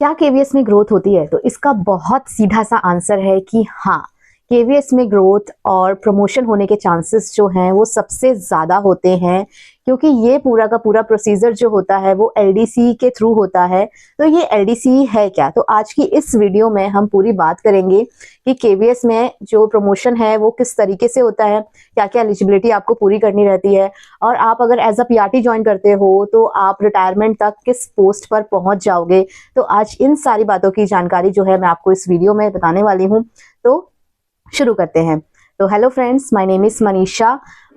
क्या केवीएस में ग्रोथ होती है? तो इसका बहुत सीधा सा आंसर है कि हाँ, केवीएस में ग्रोथ और प्रमोशन होने के चांसेस जो हैं वो सबसे ज़्यादा होते हैं, क्योंकि ये पूरा का पूरा प्रोसीजर जो होता है वो एलडीसी के थ्रू होता है। तो ये एलडीसी है क्या? तो आज की इस वीडियो में हम पूरी बात करेंगे कि केवीएस में जो प्रमोशन है वो किस तरीके से होता है, क्या क्या एलिजिबिलिटी आपको पूरी करनी रहती है, और आप अगर एज अ पीआरटी ज्वाइन करते हो तो आप रिटायरमेंट तक किस पोस्ट पर पहुंच जाओगे। तो आज इन सारी बातों की जानकारी जो है मैं आपको इस वीडियो में बताने वाली हूँ। तो शुरू करते हैं। तो hello friends, my name is Manisha,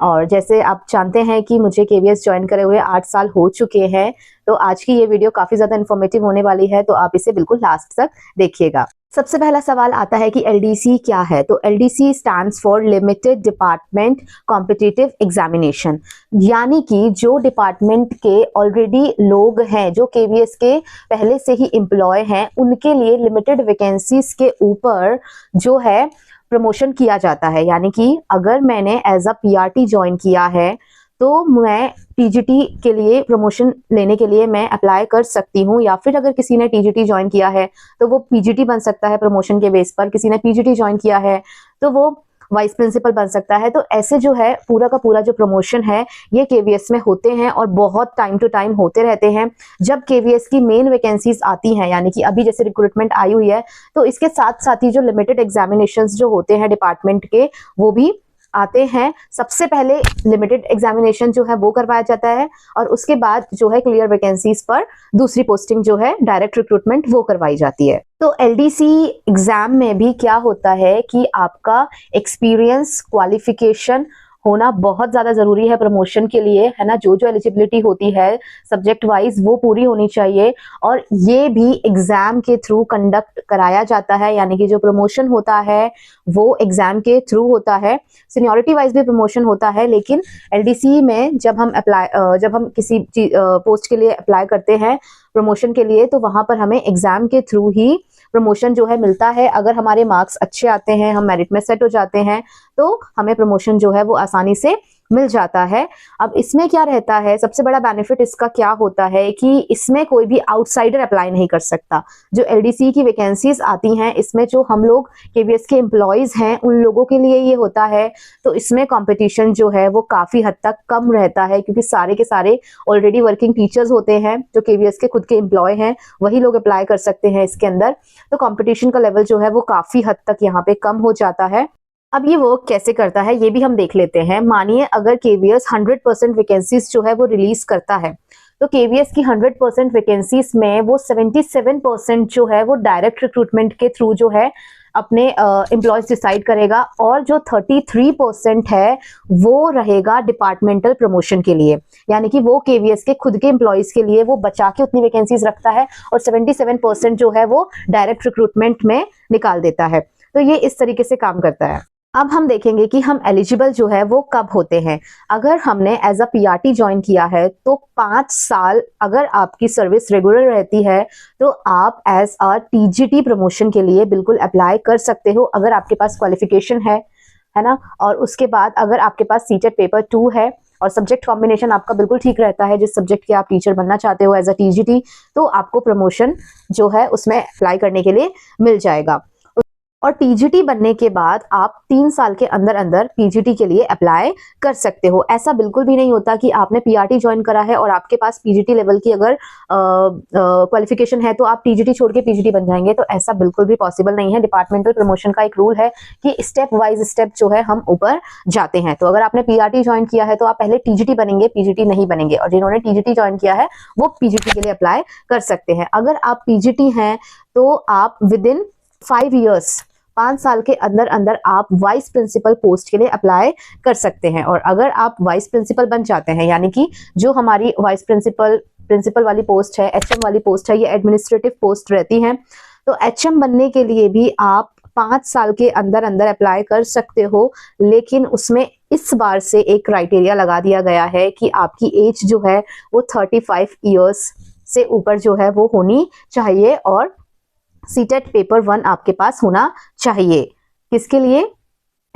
और जैसे आप जानते हैं कि मुझे केवीएस ज्वाइन करे हुए 8 साल हो चुके हैं। तो आज की ये वीडियो काफी ज्यादा इन्फॉर्मेटिव होने वाली है, तो आप इसे बिल्कुल लास्ट तक देखिएगा। सबसे पहला सवाल आता है कि एलडीसी क्या है? तो LDC stands for limited department competitive examination, यानी कि जो डिपार्टमेंट के ऑलरेडी लोग हैं, जो केवीएस के पहले से ही एम्प्लॉय हैं, उनके लिए लिमिटेड वैकेंसीज के ऊपर जो है प्रमोशन किया जाता है। यानी कि अगर मैंने एज अ पीआरटी ज्वाइन किया है तो मैं टीजीटी के लिए प्रमोशन लेने के लिए मैं अप्लाई कर सकती हूँ, या फिर अगर किसी ने टीजीटी ज्वाइन किया है तो वो पीजीटी बन सकता है प्रमोशन के बेस पर। किसी ने पीजीटी ज्वाइन किया है तो वो वाइस प्रिंसिपल बन सकता है। तो ऐसे जो है पूरा का पूरा जो प्रमोशन है ये केवीएस में होते हैं और बहुत टाइम टू टाइम होते रहते हैं। जब केवीएस की मेन वैकेंसीज आती हैं, यानी कि अभी जैसे रिक्रूटमेंट आई हुई है, तो इसके साथ साथ ही जो लिमिटेड एग्जामिनेशंस जो होते हैं डिपार्टमेंट के वो भी आते हैं। सबसे पहले लिमिटेड एग्जामिनेशन जो है वो करवाया जाता है, और उसके बाद जो है क्लियर वैकेंसीज पर दूसरी पोस्टिंग जो है डायरेक्ट रिक्रूटमेंट वो करवाई जाती है। तो एलडीसी एग्जाम में भी क्या होता है कि आपका एक्सपीरियंस, क्वालिफिकेशन होना बहुत ज्यादा जरूरी है प्रमोशन के लिए, है ना। जो जो एलिजिबिलिटी होती है सब्जेक्ट वाइज वो पूरी होनी चाहिए, और ये भी एग्जाम के थ्रू कंडक्ट कराया जाता है। यानी कि जो प्रमोशन होता है वो एग्जाम के थ्रू होता है। सीनियरिटी वाइज भी प्रमोशन होता है, लेकिन एलडीसी में जब हम किसी पोस्ट के लिए अप्लाई करते हैं प्रमोशन के लिए, तो वहां पर हमें एग्जाम के थ्रू ही प्रमोशन जो है मिलता है। अगर हमारे मार्क्स अच्छे आते हैं, हम मेरिट में सेट हो जाते हैं, तो हमें प्रमोशन जो है वो आसानी से मिल जाता है। अब इसमें क्या रहता है, सबसे बड़ा बेनिफिट इसका क्या होता है कि इसमें कोई भी आउटसाइडर अप्लाई नहीं कर सकता। जो एलडीसी की वैकेंसीज आती हैं इसमें जो हम लोग केवीएस के एम्प्लॉयज हैं उन लोगों के लिए ये होता है। तो इसमें कंपटीशन जो है वो काफी हद तक कम रहता है, क्योंकि सारे के सारे ऑलरेडी वर्किंग टीचर्स होते हैं जो केवीएस के खुद के एम्प्लॉय हैं, वही लोग अप्लाई कर सकते हैं इसके अंदर। तो कंपटीशन का लेवल जो है वो काफी हद तक यहाँ पे कम हो जाता है। अब ये वर्क कैसे करता है ये भी हम देख लेते हैं। मानिए अगर केवीएस 100% वैकेंसीज जो है वो रिलीज करता है, तो केवीएस की 100% वैकेंसीज में वो 77% जो है वो डायरेक्ट रिक्रूटमेंट के थ्रू जो है अपने एम्प्लॉयज डिसाइड करेगा, और जो 33% है वो रहेगा डिपार्टमेंटल प्रमोशन के लिए। यानी कि वो केवीएस के खुद के एम्प्लॉयज के लिए वो बचा के उतनी वैकेंसीज रखता है, और 77% जो है वो डायरेक्ट रिक्रूटमेंट में निकाल देता है। तो ये इस तरीके से काम करता है। अब हम देखेंगे कि हम एलिजिबल जो है वो कब होते हैं। अगर हमने एज अ पीआरटी ज्वाइन किया है तो 5 साल अगर आपकी सर्विस रेगुलर रहती है तो आप एज अ टीजीटी प्रमोशन के लिए बिल्कुल अप्लाई कर सकते हो, अगर आपके पास क्वालिफिकेशन है ना। और उसके बाद अगर आपके पास सीटेट पेपर 2 है और सब्जेक्ट कॉम्बिनेशन आपका बिल्कुल ठीक रहता है, जिस सब्जेक्ट के आप टीचर बनना चाहते हो एज अ टीजीटी, तो आपको प्रमोशन जो है उसमें अप्लाई करने के लिए मिल जाएगा। और टीजीटी बनने के बाद आप 3 साल के अंदर अंदर पीजीटी के लिए अप्लाई कर सकते हो। ऐसा बिल्कुल भी नहीं होता कि आपने पीआरटी ज्वाइन करा है और आपके पास पीजीटी लेवल की अगर क्वालिफिकेशन है तो आप टीजीटी छोड़ के पीजीटी बन जाएंगे, तो ऐसा बिल्कुल भी पॉसिबल नहीं है। डिपार्टमेंटल प्रमोशन का एक रूल है कि स्टेप वाइज स्टेप जो है हम ऊपर जाते हैं। तो अगर आपने पीआरटी ज्वाइन किया है तो आप पहले टीजीटी बनेंगे, पीजीटी नहीं बनेंगे, और जिन्होंने टीजीटी ज्वाइन किया है वो पीजीटी के लिए अप्लाई कर सकते हैं। अगर आप पीजीटी हैं तो आप विद इन 5 ईयर्स 5 साल के अंदर अंदर आप वाइस प्रिंसिपल पोस्ट के लिए अप्लाई कर सकते हैं। और अगर आप वाइस प्रिंसिपल बन जाते हैं, यानी कि जो हमारी वाइस प्रिंसिपल वाली पोस्ट है, एचएम वाली पोस्ट है, ये एडमिनिस्ट्रेटिव पोस्ट रहती है, तो एचएम बनने के लिए भी आप 5 साल के अंदर अंदर अप्लाई कर सकते हो। लेकिन उसमें इस बार से एक क्राइटेरिया लगा दिया गया है कि आपकी एज जो है वो 35 ईयर्स से ऊपर जो है वो होनी चाहिए, और सीटेट पेपर 1 आपके पास होना चाहिए। किसके लिए?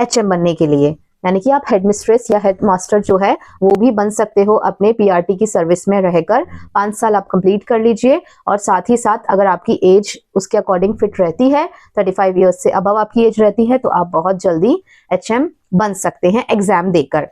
एचएम बनने के लिए। यानी कि आप हेड मिस्ट्रेस या हेड मास्टर जो है वो भी बन सकते हो अपने पीआरटी की सर्विस में रहकर। 5 साल आप कंप्लीट कर लीजिए और साथ ही साथ अगर आपकी एज उसके अकॉर्डिंग फिट रहती है, 35 ईयर्स से अबव आपकी एज रहती है, तो आप बहुत जल्दी एचएम बन सकते हैं एग्जाम देकर।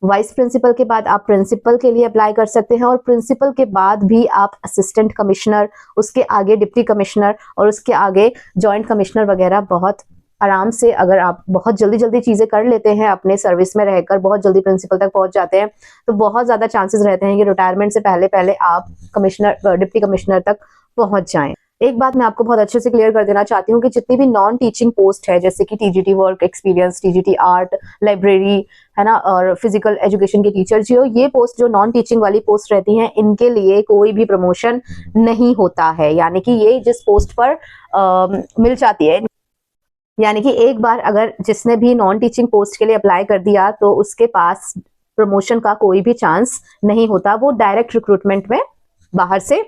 वाइस प्रिंसिपल के बाद आप प्रिंसिपल के लिए अप्लाई कर सकते हैं और प्रिंसिपल के बाद भी आप असिस्टेंट कमिश्नर, उसके आगे डिप्टी कमिश्नर और उसके आगे जॉइंट कमिश्नर वगैरह बहुत आराम से, अगर आप बहुत जल्दी जल्दी चीजें कर लेते हैं अपने सर्विस में रहकर, बहुत जल्दी प्रिंसिपल तक पहुंच जाते हैं, तो बहुत ज्यादा चांसेस रहते हैं कि रिटायरमेंट से पहले पहले आप कमिश्नर, डिप्टी कमिश्नर तक पहुंच जाएं। एक बात मैं आपको बहुत अच्छे से क्लियर कर देना चाहती हूँ कि जितनी भी नॉन टीचिंग पोस्ट है, जैसे कि TGT work experience, TGT art, library, है ना, और फिजिकल एजुकेशन के टीचर जो ये पोस्ट जो नॉन टीचिंग वाली पोस्ट रहती हैं, इनके लिए कोई भी प्रमोशन नहीं होता है। यानी कि ये जिस पोस्ट पर मिल जाती है, यानी कि एक बार अगर जिसने भी नॉन टीचिंग पोस्ट के लिए अप्लाई कर दिया तो उसके पास प्रमोशन का कोई भी चांस नहीं होता। वो डायरेक्ट रिक्रूटमेंट में बाहर से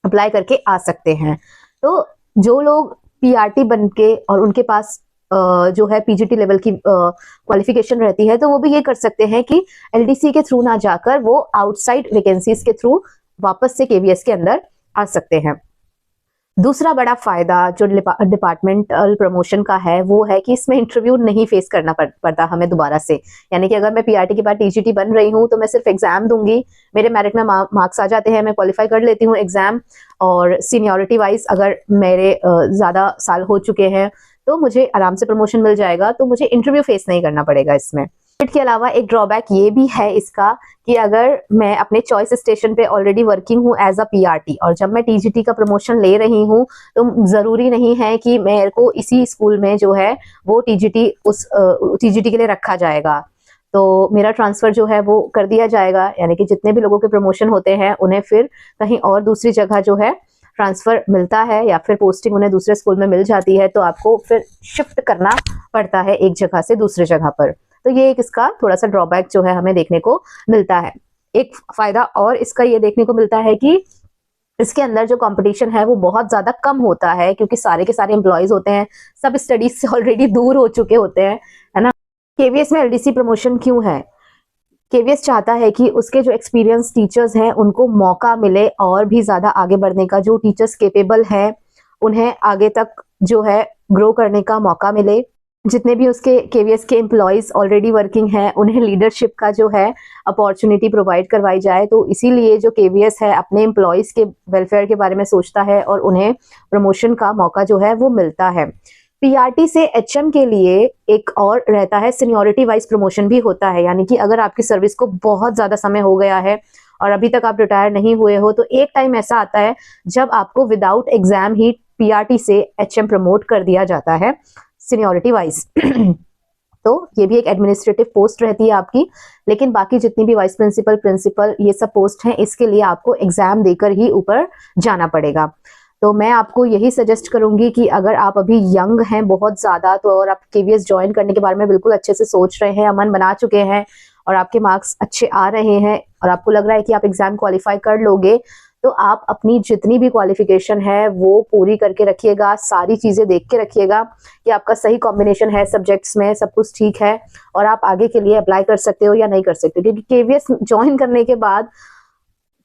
अप्लाई करके आ सकते हैं। तो जो लोग पीआरटी बनके और उनके पास जो है पीजीटी लेवल की क्वालिफिकेशन रहती है, तो वो भी ये कर सकते हैं कि एलडीसी के थ्रू ना जाकर वो आउटसाइड वैकेंसीज के थ्रू वापस से केवीएस के अंदर आ सकते हैं। दूसरा बड़ा फायदा जो डिपार्टमेंटल प्रमोशन का है वो है कि इसमें इंटरव्यू नहीं फेस करना पड़ता हमें दोबारा से। यानी कि अगर मैं पीआरटी के बाद टीजीटी बन रही हूँ तो मैं सिर्फ एग्जाम दूंगी, मेरे मेरिट में मार्क्स आ जाते हैं, मैं क्वालिफाई कर लेती हूँ एग्जाम, और सीनियरिटी वाइज अगर मेरे ज्यादा साल हो चुके हैं तो मुझे आराम से प्रमोशन मिल जाएगा, तो मुझे इंटरव्यू फेस नहीं करना पड़ेगा इसमें। के अलावा एक ड्रॉबैक ये भी है इसका कि अगर मैं अपने चॉइस स्टेशन पे ऑलरेडी वर्किंग हूँ एज अ पीआरटी और जब मैं टीजीटी का प्रमोशन ले रही हूँ, तो जरूरी नहीं है कि मेरे को इसी स्कूल में जो है वो टीजीटी टीजीटी के लिए रखा जाएगा, तो मेरा ट्रांसफर जो है वो कर दिया जाएगा। यानी कि जितने भी लोगों के प्रमोशन होते हैं उन्हें फिर कहीं और दूसरी जगह जो है ट्रांसफर मिलता है या फिर पोस्टिंग उन्हें दूसरे स्कूल में मिल जाती है, तो आपको फिर शिफ्ट करना पड़ता है एक जगह से दूसरी जगह पर। तो ये एक इसका थोड़ा सा ड्रॉबैक जो है हमें देखने को मिलता है। एक फायदा और इसका ये देखने को मिलता है कि इसके अंदर जो कंपटीशन है वो बहुत ज्यादा कम होता है, क्योंकि सारे के सारे एम्प्लॉयज होते हैं, सब स्टडीज से ऑलरेडी दूर हो चुके होते हैं, है ना। केवीएस में एलडीसी प्रमोशन क्यों है? केवीएस चाहता है कि उसके जो एक्सपीरियंस टीचर्स हैं उनको मौका मिले और भी ज्यादा आगे बढ़ने का। जो टीचर्स कैपेबल हैं उन्हें आगे तक जो है ग्रो करने का मौका मिले। जितने भी उसके केवीएस के एम्प्लॉयज ऑलरेडी वर्किंग हैं उन्हें लीडरशिप का जो है अपॉर्चुनिटी प्रोवाइड करवाई जाए। तो इसीलिए जो केवीएस है अपने एम्प्लॉयज के वेलफेयर के बारे में सोचता है और उन्हें प्रमोशन का मौका जो है वो मिलता है। पीआरटी से एचएम के लिए एक और रहता है, सीनियरिटी वाइज प्रमोशन भी होता है। यानी कि अगर आपकी सर्विस को बहुत ज्यादा समय हो गया है और अभी तक आप रिटायर नहीं हुए हो, तो एक टाइम ऐसा आता है जब आपको विदाउट एग्जाम ही पीआरटी से एचएम प्रमोट कर दिया जाता है सीनियरिटी वाइज। तो ये भी एक एडमिनिस्ट्रेटिव पोस्ट रहती है आपकी, लेकिन बाकी जितनी भी वाइस प्रिंसिपल, प्रिंसिपल, ये सब पोस्ट हैं, इसके लिए आपको एग्जाम देकर ही ऊपर जाना पड़ेगा। तो मैं आपको यही सजेस्ट करूंगी कि अगर आप अभी यंग हैं बहुत ज्यादा, तो और आप केवीएस ज्वाइन करने के बारे में बिल्कुल अच्छे से सोच रहे हैं, मन बना चुके हैं और आपके मार्क्स अच्छे आ रहे हैं और आपको लग रहा है कि आप एग्जाम क्वालिफाई कर लोगे, तो आप अपनी जितनी भी क्वालिफिकेशन है वो पूरी करके रखिएगा, सारी चीजें देख के रखिएगा कि आपका सही कॉम्बिनेशन है सब्जेक्ट्स में, सब कुछ ठीक है और आप आगे के लिए अप्लाई कर सकते हो या नहीं कर सकते। क्योंकि केवीएस ज्वाइन करने के बाद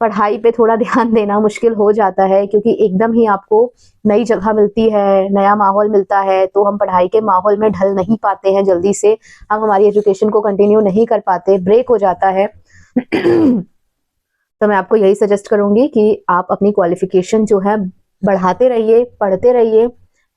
पढ़ाई पे थोड़ा ध्यान देना मुश्किल हो जाता है, क्योंकि एकदम ही आपको नई जगह मिलती है, नया माहौल मिलता है, तो हम पढ़ाई के माहौल में ढल नहीं पाते हैं जल्दी से, हम हमारी एजुकेशन को कंटिन्यू नहीं कर पाते, ब्रेक हो जाता है। तो मैं आपको यही सजेस्ट करूंगी कि आप अपनी क्वालिफिकेशन जो है बढ़ाते रहिए, पढ़ते रहिए,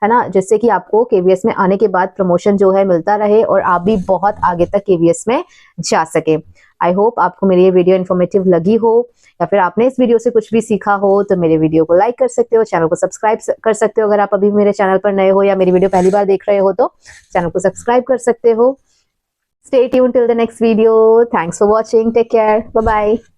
है ना, जिससे कि आपको केवीएस में आने के बाद प्रमोशन जो है मिलता रहे और आप भी बहुत आगे तक केवीएस में जा सके। आई होप आपको मेरी ये वीडियो इन्फॉर्मेटिव लगी हो, या फिर आपने इस वीडियो से कुछ भी सीखा हो, तो मेरे वीडियो को लाइक कर सकते हो, चैनल को सब्सक्राइब कर सकते हो। अगर आप अभी मेरे चैनल पर नए हो या मेरी वीडियो पहली बार देख रहे हो तो चैनल को सब्सक्राइब कर सकते हो। Stay tuned till the next video. Thanks for watching. Take care. Bye bye.